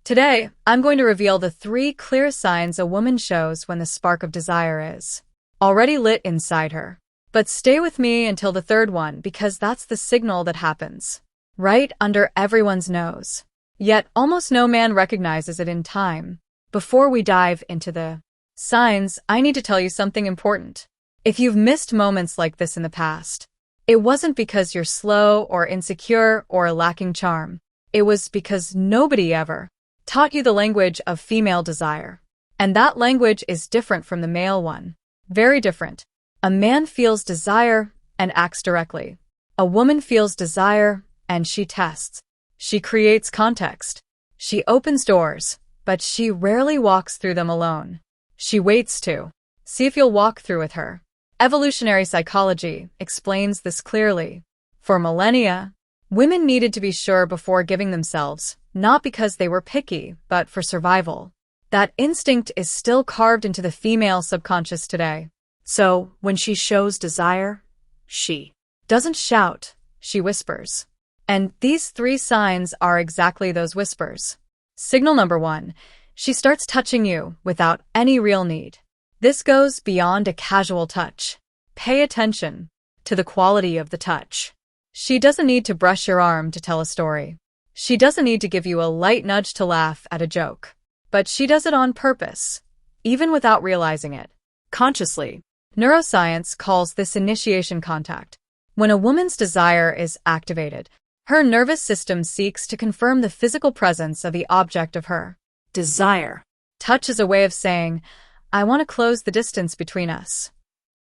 Today, I'm going to reveal the 3 clear signs a woman shows when the spark of desire is already lit inside her. But stay with me until the 3rd one because that's the signal that happens right under everyone's nose. Yet almost no man recognizes it in time. Before we dive into the signs, I need to tell you something important. If you've missed moments like this in the past, it wasn't because you're slow or insecure or lacking charm. It was because nobody ever taught you the language of female desire. And that language is different from the male one. Very different. A man feels desire and acts directly. A woman feels desire and she tests. She creates context. She opens doors, but she rarely walks through them alone. She waits to see if you'll walk through with her. Evolutionary psychology explains this clearly. For millennia, women needed to be sure before giving themselves, not because they were picky, but for survival. That instinct is still carved into the female subconscious today. So, when she shows desire, she doesn't shout, she whispers. And these 3 signs are exactly those whispers. Signal number 1, she starts touching you without any real need. This goes beyond a casual touch. Pay attention to the quality of the touch. She doesn't need to brush your arm to tell a story. She doesn't need to give you a light nudge to laugh at a joke. But she does it on purpose, even without realizing it. Consciously. Neuroscience calls this initiation contact. When a woman's desire is activated, her nervous system seeks to confirm the physical presence of the object of her desire. Touch is a way of saying, I want to close the distance between us.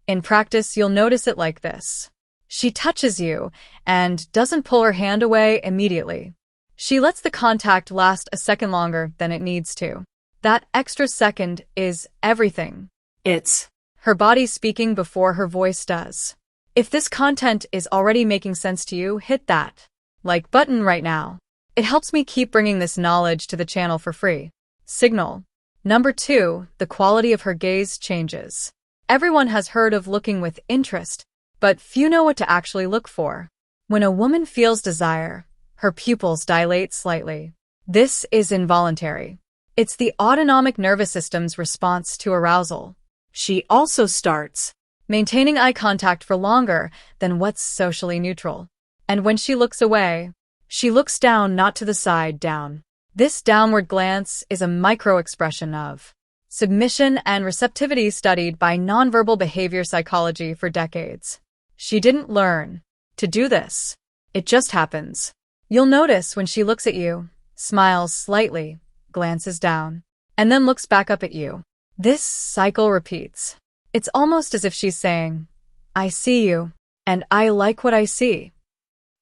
In practice, you'll notice it like this. She touches you and doesn't pull her hand away immediately. She lets the contact last a second longer than it needs to. That extra second is everything. It's her body speaking before her voice does. If this content is already making sense to you, hit that like button right now. It helps me keep bringing this knowledge to the channel for free. Signal number 2, the quality of her gaze changes. Everyone has heard of looking with interest, but few know what to actually look for. When a woman feels desire, her pupils dilate slightly. This is involuntary. It's the autonomic nervous system's response to arousal. She also starts maintaining eye contact for longer than what's socially neutral. And when she looks away, she looks down, not to the side, down. This downward glance is a micro-expression of submission and receptivity studied by nonverbal behavior psychology for decades. She didn't learn to do this. It just happens. You'll notice when she looks at you, smiles slightly, glances down, and then looks back up at you. This cycle repeats. It's almost as if she's saying, I see you, and I like what I see.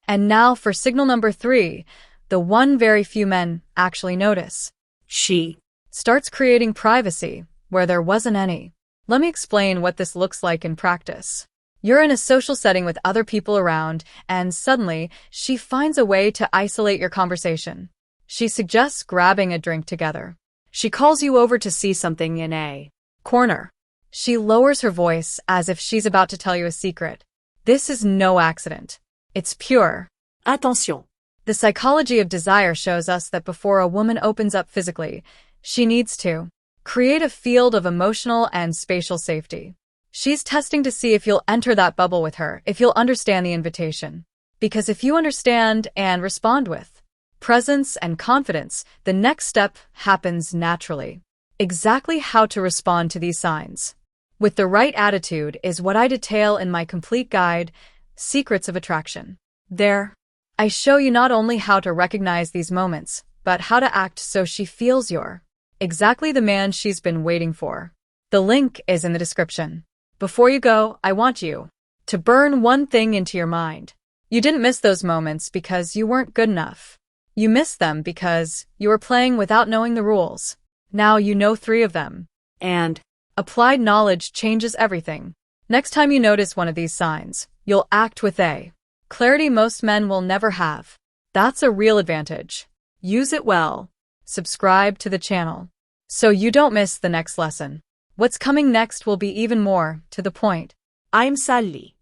And now for signal number 3, the one very few men actually notice. She starts creating privacy where there wasn't any. Let me explain what this looks like in practice. You're in a social setting with other people around, and suddenly, she finds a way to isolate your conversation. She suggests grabbing a drink together. She calls you over to see something in a corner. She lowers her voice as if she's about to tell you a secret. This is no accident. It's pure attention. The psychology of desire shows us that before a woman opens up physically, she needs to create a field of emotional and spatial safety. She's testing to see if you'll enter that bubble with her, if you'll understand the invitation. Because if you understand and respond with presence and confidence, the next step happens naturally. Exactly how to respond to these signs with the right attitude is what I detail in my complete guide, Secrets of Attraction. There, I show you not only how to recognize these moments, but how to act so she feels you're exactly the man she's been waiting for. The link is in the description. Before you go, I want you to burn one thing into your mind. You didn't miss those moments because you weren't good enough. You missed them because you were playing without knowing the rules. Now you know 3 of them. And applied knowledge changes everything. Next time you notice one of these signs, you'll act with a clarity most men will never have. That's a real advantage. Use it well. Subscribe to the channel so you don't miss the next lesson. What's coming next will be even more to the point. I'm Sally.